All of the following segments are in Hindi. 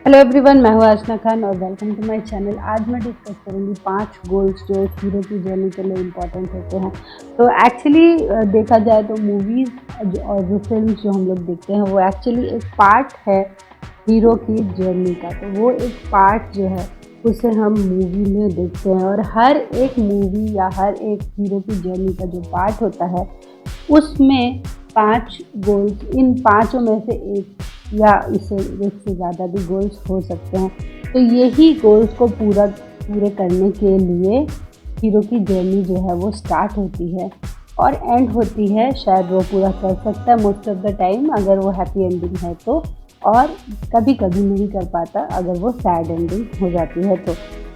हेलो एवरीवन, मैं हूँ आशना खान और वेलकम टू माय चैनल। आज मैं डिस्कस करूँगी 5 गोल्स जो एक हीरो की जर्नी के लिए इम्पोर्टेंट होते हैं। तो एक्चुअली देखा जाए तो मूवीज़ और जो फिल्म्स जो हम लोग देखते हैं वो एक्चुअली एक पार्ट है हीरो की जर्नी का। तो वो एक पार्ट जो है उसे हम मूवी में देखते हैं और हर एक मूवी या हर एक हीरो की जर्नी का जो पार्ट होता है उसमें 5 गोल्स, इन पाँचों में से एक या इससे एक से ज़्यादा भी गोल्स हो सकते हैं। तो यही गोल्स को पूरे करने के लिए हीरो की जर्नी जो है वो स्टार्ट होती है और एंड होती है। शायद वो पूरा कर सकता है मोस्ट ऑफ द टाइम अगर वो हैप्पी एंडिंग है तो, और कभी कभी नहीं कर पाता अगर वो सैड एंडिंग हो जाती है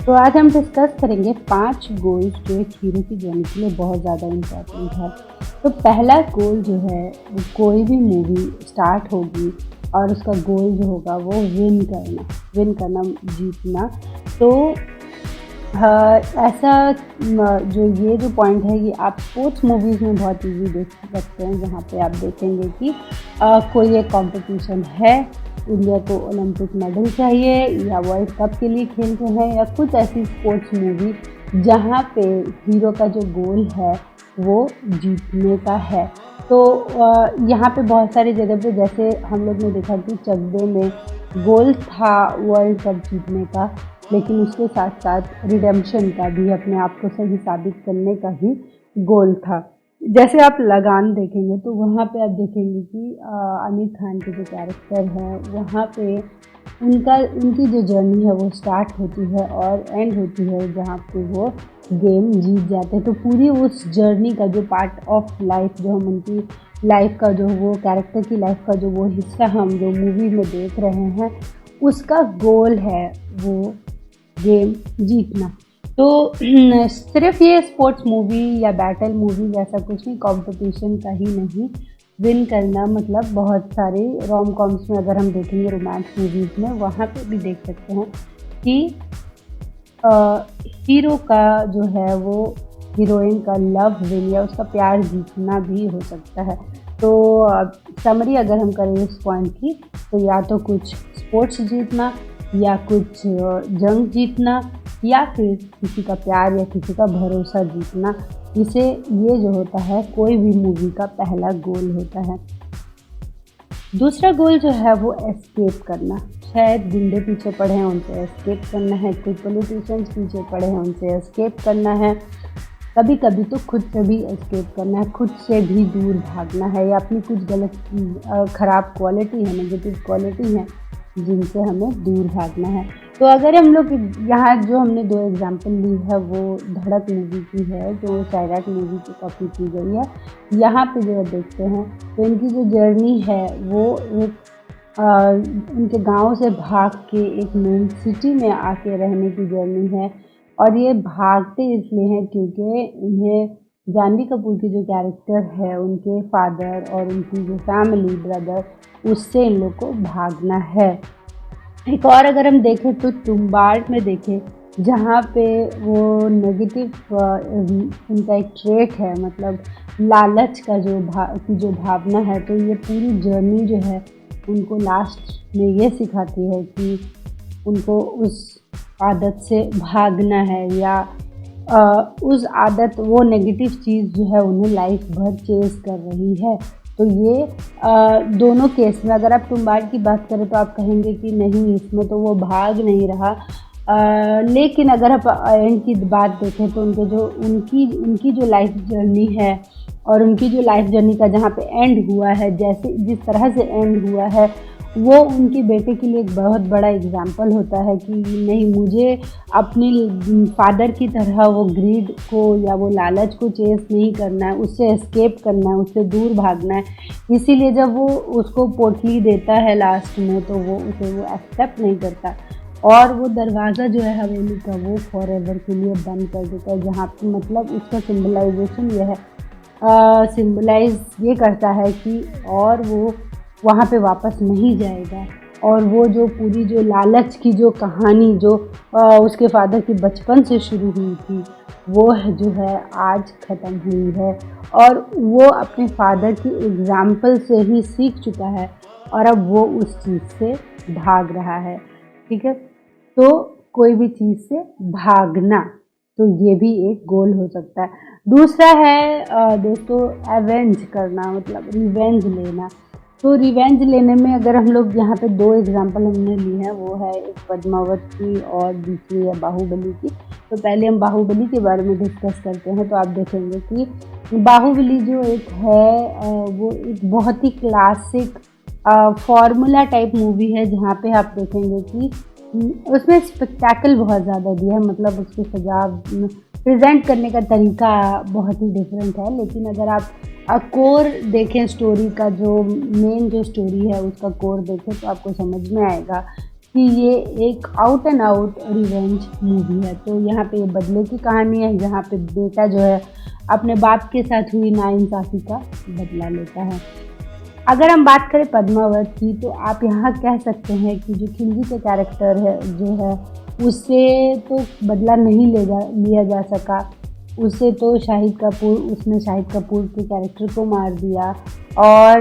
तो आज हम डिस्कस करेंगे 5 गोल्स जो एक हीरो की जर्नी के लिए बहुत ज़्यादा इम्पोर्टेंट है। तो पहला गोल जो है वो कोई भी मूवी स्टार्ट होगी और उसका गोल जो होगा वो विन करना, जीतना। तो ऐसा ये जो पॉइंट है ये आप स्पोर्ट्स मूवीज़ में बहुत इजी देख सकते हैं, जहाँ पे आप देखेंगे कि कोई एक कंपटीशन है, इंडिया को ओलंपिक मेडल चाहिए या वर्ल्ड कप के लिए खेल रहे हैं या कुछ ऐसी स्पोर्ट्स मूवी जहाँ पे हीरो का जो गोल है वो जीतने का है। तो यहाँ पे बहुत सारी जगह पे जैसे हम लोग ने देखा कि चक दे में गोल था वर्ल्ड कप जीतने का, लेकिन उसके साथ साथ रिडेम्पशन का भी, अपने आप को सही साबित करने का ही गोल था। जैसे आप लगान देखेंगे तो वहाँ पे आप देखेंगे कि आमिर खान के जो कैरेक्टर है वहाँ पे उनकी जो जर्नी है वो स्टार्ट होती है और एंड होती है जहाँ पे वो गेम जीत जाते हैं। तो पूरी उस जर्नी का जो पार्ट ऑफ लाइफ, जो हम उनकी लाइफ का जो वो कैरेक्टर की लाइफ का जो वो हिस्सा हम जो मूवी में देख रहे हैं, उसका गोल है वो गेम जीतना। तो सिर्फ ये स्पोर्ट्स मूवी या बैटल मूवी जैसा कुछ नहीं, कंपटीशन का ही नहीं, विन करना मतलब बहुत सारे रोम कॉम्स में अगर हम देखेंगे, रोमांस मूवीज़ में, वहाँ पे भी देख सकते हैं कि हीरो का जो है वो हीरोइन का लव विन या उसका प्यार जीतना भी हो सकता है। तो समरी अगर हम करें इस पॉइंट की, तो या तो कुछ स्पोर्ट्स जीतना या कुछ जंग जीतना या फिर किसी का प्यार या किसी का भरोसा जीतना, इसे ये जो होता है कोई भी मूवी का पहला गोल होता है। दूसरा गोल जो है वो एस्केप करना। शायद गुंडे पीछे पड़े हैं, उनसे एस्केप करना है, कोई पॉलिटिशियंस पीछे पड़े हैं, उनसे एस्केप करना है, कभी कभी तो खुद से भी एस्केप करना है, खुद से भी दूर भागना है, या अपनी कुछ गलत ख़राब क्वालिटी है, नेगेटिव क्वालिटी है जिनसे हमें दूर भागना है। तो अगर हम लोग यहाँ जो हमने 2 एग्जाम्पल ली है वो धड़क मूवी की है, जो सैराट मूवी की कॉपी की गई है। यहाँ पे जो देखते हैं तो इनकी जो जर्नी है वो एक उनके गांव से भाग के एक मेन सिटी में आके रहने की जर्नी है। और ये भागते इसलिए हैं क्योंकि उन्हें जानवी कपूर की जो कैरेक्टर है, उनके फादर और उनकी जो फैमिली, ब्रदर, उससे इन लोग को भागना है। एक और अगर हम देखें तो तुम्बाड़ में देखें, जहाँ पे वो नेगेटिव उनका एक ट्रेट है, मतलब लालच का जो भावना है। तो ये पूरी जर्नी जो है उनको लास्ट में ये सिखाती है कि उनको उस आदत से भागना है, या उस आदत, वो नेगेटिव चीज़ जो है उन्हें लाइफ भर चेस कर रही है। तो ये दोनों केस में अगर आप तुम्बाड़ की बात करें तो आप कहेंगे कि नहीं, इसमें तो वो भाग नहीं रहा। लेकिन अगर आप एंड की बात देखें तो उनकी जो लाइफ जर्नी है और उनकी जो लाइफ जर्नी का जहाँ पे एंड हुआ है, जैसे जिस तरह से एंड हुआ है, वो उनके बेटे के लिए एक बहुत बड़ा एग्जाम्पल होता है कि नहीं, मुझे अपनी फादर की तरह वो ग्रीड को या वो लालच को चेस नहीं करना है, उससे एस्केप करना है, उससे दूर भागना है। इसीलिए जब वो उसको पोटली देता है लास्ट में तो वो एक्सेप्ट नहीं करता और वो दरवाज़ा जो है हवेली का वो फॉर एवर के लिए बंद कर देता है। जहाँ पे मतलब उसका सिम्बलाइजेशन ये है, सिम्बलाइज ये करता है कि और वो वहाँ पे वापस नहीं जाएगा। और वो जो पूरी जो लालच की जो कहानी जो उसके फादर की बचपन से शुरू हुई थी, वो जो है आज ख़त्म हुई है और वो अपने फादर की एग्ज़ाम्पल से ही सीख चुका है और अब वो उस चीज़ से भाग रहा है। ठीक है। तो कोई भी चीज़ से भागना, तो ये भी एक गोल हो सकता है। दूसरा है दोस्तों एवेंज करना, मतलब रिवेंज लेना। तो रिवेंज लेने में अगर हम लोग यहाँ पे 2 एग्ज़ाम्पल हमने ली हैं, वो है एक पद्मावत की और दूसरी है बाहुबली की। तो पहले हम बाहुबली के बारे में डिस्कस करते हैं। तो आप देखेंगे कि बाहुबली जो एक है वो एक बहुत ही क्लासिक फॉर्मूला टाइप मूवी है, जहाँ पे आप देखेंगे कि उसमें स्पेक्टेकल बहुत ज़्यादा दिया है, मतलब उसकी सजाव प्रेजेंट करने का तरीका बहुत ही डिफरेंट है। लेकिन अगर आप कोर देखें स्टोरी का, जो मेन जो स्टोरी है उसका कोर देखें, तो आपको समझ में आएगा कि ये एक out and out revenge movie है। तो यहाँ पे ये बदले की कहानी है, जहाँ पे बेटा जो है अपने बाप के साथ हुई नाइंसाफ़ी का बदला लेता है। अगर हम बात करें पद्मावत की, तो आप यहाँ कह सकते हैं कि जो खिलजी का कैरेक्टर है जो है, उससे तो बदला नहीं लिया जा सका। उसे तो उसने शाहिद कपूर के कैरेक्टर को मार दिया, और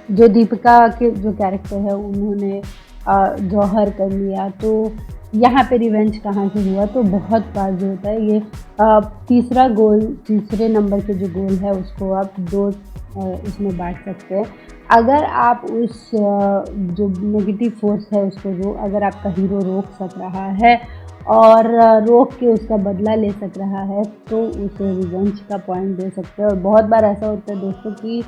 जो दीपिका के जो कैरेक्टर है उन्होंने जौहर कर लिया। तो यहाँ पे रिवेंज कहाँ से हुआ, तो बहुत बार जो होता है ये तीसरे नंबर के जो गोल है उसको आप 2 इसमें बांट सकते हैं। अगर आप उस जो नेगेटिव फोर्स है उसको अगर आपका हीरो रोक सक रहा है और रोक के उसका बदला ले सक रहा है, तो उसे रिवेंज का पॉइंट दे सकते हैं। और बहुत बार ऐसा होता है दोस्तों कि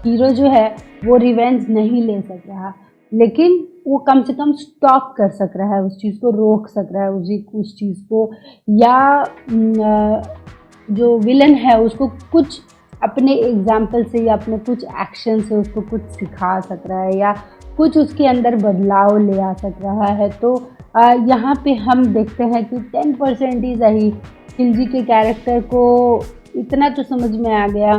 हीरो जो है वो रिवेंज नहीं ले सक रहा, लेकिन वो कम से कम स्टॉप कर सक रहा है, उस चीज़ को रोक सक रहा है, उस चीज़ को, या जो विलन है उसको कुछ अपने एग्जाम्पल से या अपने कुछ एक्शन से उसको कुछ सिखा सक रहा है, या कुछ उसके अंदर बदलाव ले आ सक रहा है। तो यहाँ पे हम देखते हैं कि 10% ही सही खिलजी के कैरेक्टर को इतना तो समझ में आ गया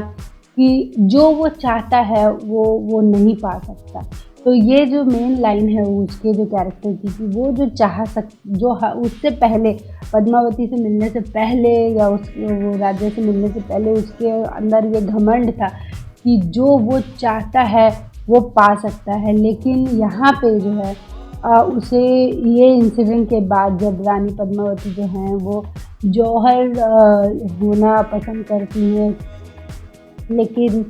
कि जो वो चाहता है वो नहीं पा सकता। तो ये जो मेन लाइन है उसके जो कैरेक्टर की, कि वो जो उससे पहले पद्मावती से मिलने से पहले, या वो राजा से मिलने से पहले उसके अंदर ये घमंड था कि जो वो चाहता है वो पा सकता है। लेकिन यहाँ पे जो है उसे ये इंसिडेंट के बाद, जब रानी पद्मावती जो हैं वो जौहर होना पसंद करती हैं, लेकिन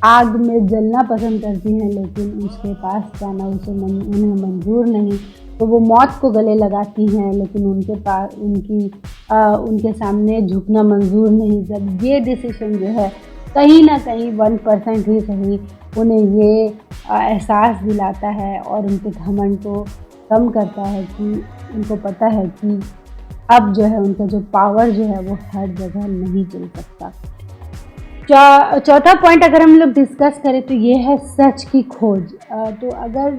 आग में जलना पसंद करती हैं, लेकिन उसके पास जाना उन्हें मंजूर नहीं। तो वो मौत को गले लगाती हैं, लेकिन उनके सामने झुकना मंजूर नहीं। जब ये डिसीजन जो है कहीं ना कहीं 1% ही सही उन्हें ये एहसास दिलाता है और उनके घमंड को कम करता है, कि उनको पता है कि अब जो है उनका जो पावर जो है वो हर जगह नहीं चल सकता। चौथा पॉइंट अगर हम लोग डिस्कस करें, तो ये है सच की खोज। तो अगर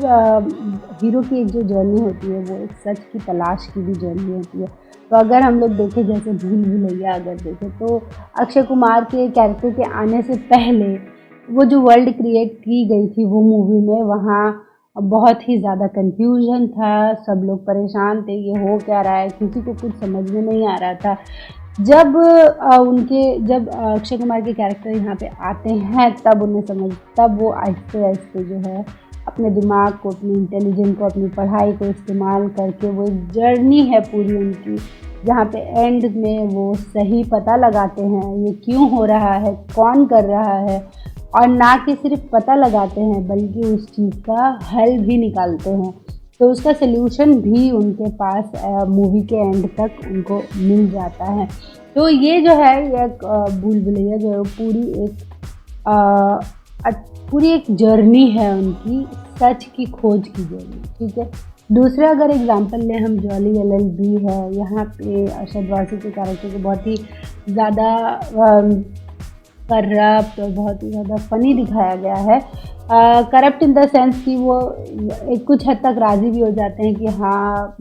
हीरो की एक जो जर्नी होती है वो एक सच की तलाश की भी जर्नी होती है। तो अगर हम लोग देखें, जैसे भूल भुलैया अगर देखें, तो अक्षय कुमार के कैरेक्टर के आने से पहले वो जो वर्ल्ड क्रिएट की गई थी वो मूवी में, वहाँ बहुत ही ज़्यादा कंफ्यूजन था, सब लोग परेशान थे, ये हो क्या रहा है, किसी को कुछ समझ में नहीं आ रहा था। जब अक्षय कुमार के कैरेक्टर यहाँ पे आते हैं, तब वो आहिस्ते आहिस्ते जो है अपने दिमाग को, अपनी इंटेलिजेंस को, अपनी पढ़ाई को इस्तेमाल करके वो एक जर्नी है पूरी उनकी, जहाँ पे एंड में वो सही पता लगाते हैं ये क्यों हो रहा है, कौन कर रहा है, और ना कि सिर्फ पता लगाते हैं बल्कि उस चीज़ का हल भी निकालते हैं। तो उसका सल्यूशन भी उनके पास मूवी के एंड तक उनको मिल जाता है। तो ये जो है एक भूल भुलैया जो है पूरी एक जर्नी है उनकी, सच की खोज की जर्नी। ठीक है। दूसरा अगर एग्जांपल लें हम, जॉली LLB है, यहाँ पे अरशद वारसी के कैरेक्टर को बहुत ही ज़्यादा करप्ट और बहुत ही ज़्यादा फ़नी दिखाया गया है। करप्ट इन द सेंस कि वो एक कुछ हद तक राज़ी भी हो जाते हैं कि हाँ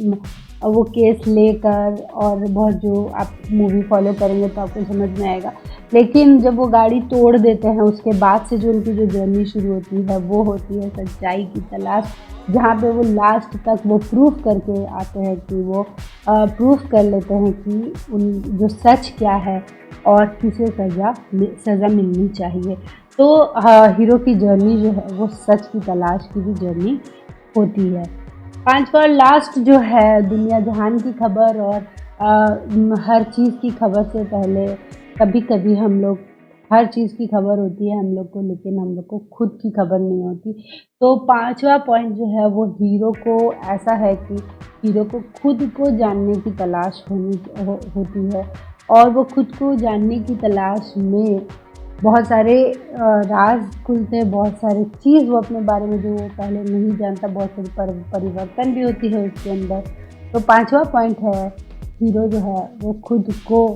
वो केस लेकर, और बहुत जो आप मूवी फॉलो करेंगे तो आपको समझ में आएगा। लेकिन जब वो गाड़ी तोड़ देते हैं, उसके बाद से जो उनकी जो जर्नी शुरू होती है वो होती है सच्चाई की तलाश, जहाँ पे वो लास्ट तक वो प्रूफ करके आते हैं, कि वो प्रूफ कर लेते हैं कि उन जो सच क्या है और किसे सज़ा मिलनी चाहिए। तो हीरो की जर्नी जो है वो सच की तलाश की भी जर्नी होती है। पाँचवा और लास्ट जो है दुनिया जहान की खबर और हर चीज़ की खबर से पहले कभी कभी हम लोग हर चीज़ की खबर होती है हम लोग को, लेकिन हम लोग को खुद की खबर नहीं होती। तो पांचवा पॉइंट जो है वो हीरो को ऐसा है कि हीरो को खुद को जानने की तलाश होती है, और वो खुद को जानने की तलाश में बहुत सारे राज खुलते हैं, बहुत सारे चीज़ वो अपने बारे में जो वो पहले नहीं जानता, बहुत सारी परिवर्तन भी होती है उसके अंदर। तो पांचवा पॉइंट है हीरो जो है वो खुद को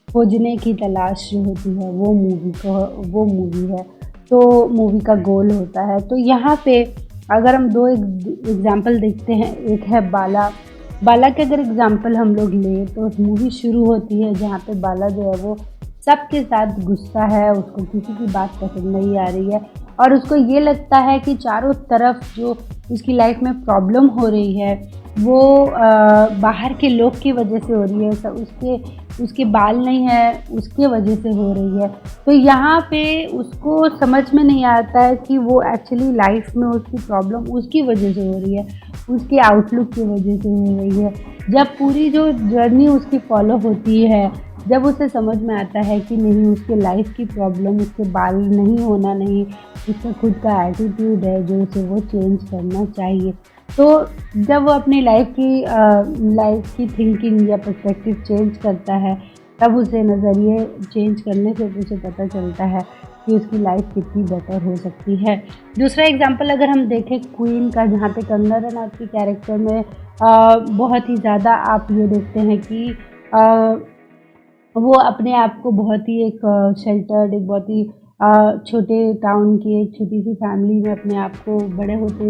खोजने की तलाश जो होती है वो मूवी है। तो मूवी का गोल होता है। तो यहाँ पे अगर हम दो एग्जाम्पल देखते हैं, एक है बाला। बाला के अगर एग्जाम्पल हम लोग लें तो मूवी शुरू होती है जहाँ पे बाला जो है वो सबके साथ गुस्सा है, उसको किसी की बात पसंद नहीं आ रही है और उसको ये लगता है कि चारों तरफ जो उसकी लाइफ में प्रॉब्लम हो रही है वो बाहर के लोग की वजह से हो रही है, सब उसके बाल नहीं है उसके वजह से हो रही है। तो यहाँ पे उसको समझ में नहीं आता है कि वो एक्चुअली लाइफ में उसकी प्रॉब्लम उसकी वजह से हो रही है, उसके आउटलुक की वजह से हो रही है। जब पूरी जो जर्नी उसकी फॉलो होती है, जब उसे समझ में आता है कि नहीं उसके लाइफ की प्रॉब्लम उसके बाल नहीं होना नहीं, उसका खुद का एटीट्यूड है जो उसे वो चेंज करना चाहिए। तो जब वो अपनी लाइफ की थिंकिंग या पर्सपेक्टिव चेंज करता है, तब उसे नज़रिए चेंज करने से उसे पता चलता है कि उसकी लाइफ कितनी बेटर हो सकती है। दूसरा एग्जांपल अगर हम देखें क्वीन का, जहाँ पे कंगना रनौत के कैरेक्टर में बहुत ही ज़्यादा आप ये देखते हैं कि वो अपने आप को बहुत ही एक शेल्टर्ड, एक बहुत ही छोटे टाउन की एक छोटी सी फैमिली में अपने आप को बड़े होते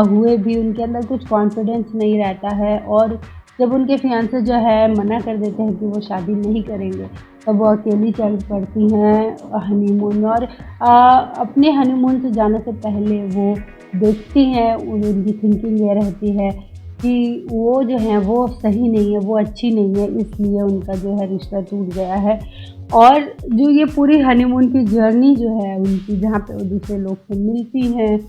हुए भी उनके अंदर कुछ कॉन्फिडेंस नहीं रहता है, और जब उनके फियांसे जो है मना कर देते हैं कि वो शादी नहीं करेंगे, तब वो अकेली चल पड़ती हैं हनीमून। और अपने हनीमून से जाने से पहले वो देखती हैं, उनकी थिंकिंग ये रहती है कि वो जो है वो सही नहीं है, वो अच्छी नहीं है, इसलिए उनका जो है रिश्ता टूट गया है। और जो ये पूरी हनीमून की जर्नी जो है उनकी, जहाँ पे वो दूसरे लोग से मिलती हैं,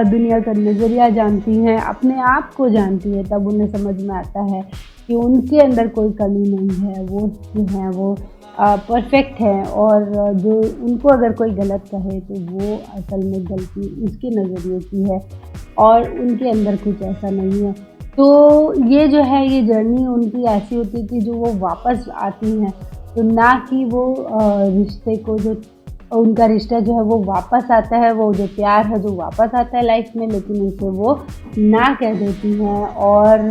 दुनिया का नज़रिया जानती हैं, अपने आप को जानती है, तब उन्हें समझ में आता है कि उनके अंदर कोई कमी नहीं है, वो जो है वो परफेक्ट है, और जो उनको अगर कोई गलत कहे तो वो असल में गलती उसके नज़रिए की है और उनके अंदर कुछ ऐसा नहीं है। तो ये जो है ये जर्नी उनकी ऐसी होती है कि जो वो वापस आती हैं, तो ना कि वो रिश्ते को जो उनका रिश्ता जो है वो वापस आता है, वो जो प्यार है जो वापस आता है लाइफ में, लेकिन उसे वो ना कह देती हैं और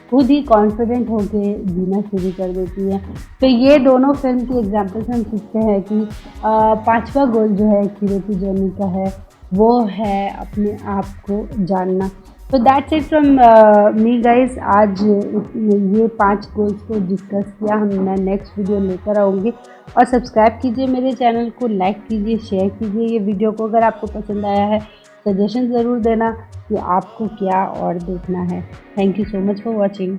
खुद ही कॉन्फिडेंट होके जीना शुरू कर देती है। तो ये दोनों फिल्म की एग्जांपल्स हम सीखते हैं कि पांचवा गोल जो है हीरो की जर्नी का है वो है अपने आप को जानना। तो that's it from me guys. आज ये 5 गोल्स को डिस्कस किया, मैं नेक्स्ट वीडियो लेकर आऊँगी। और सब्सक्राइब कीजिए मेरे चैनल को, लाइक कीजिए, शेयर कीजिए ये वीडियो को अगर आपको पसंद आया है। सजेशन ज़रूर देना कि आपको क्या और देखना है। Thank you so much for watching.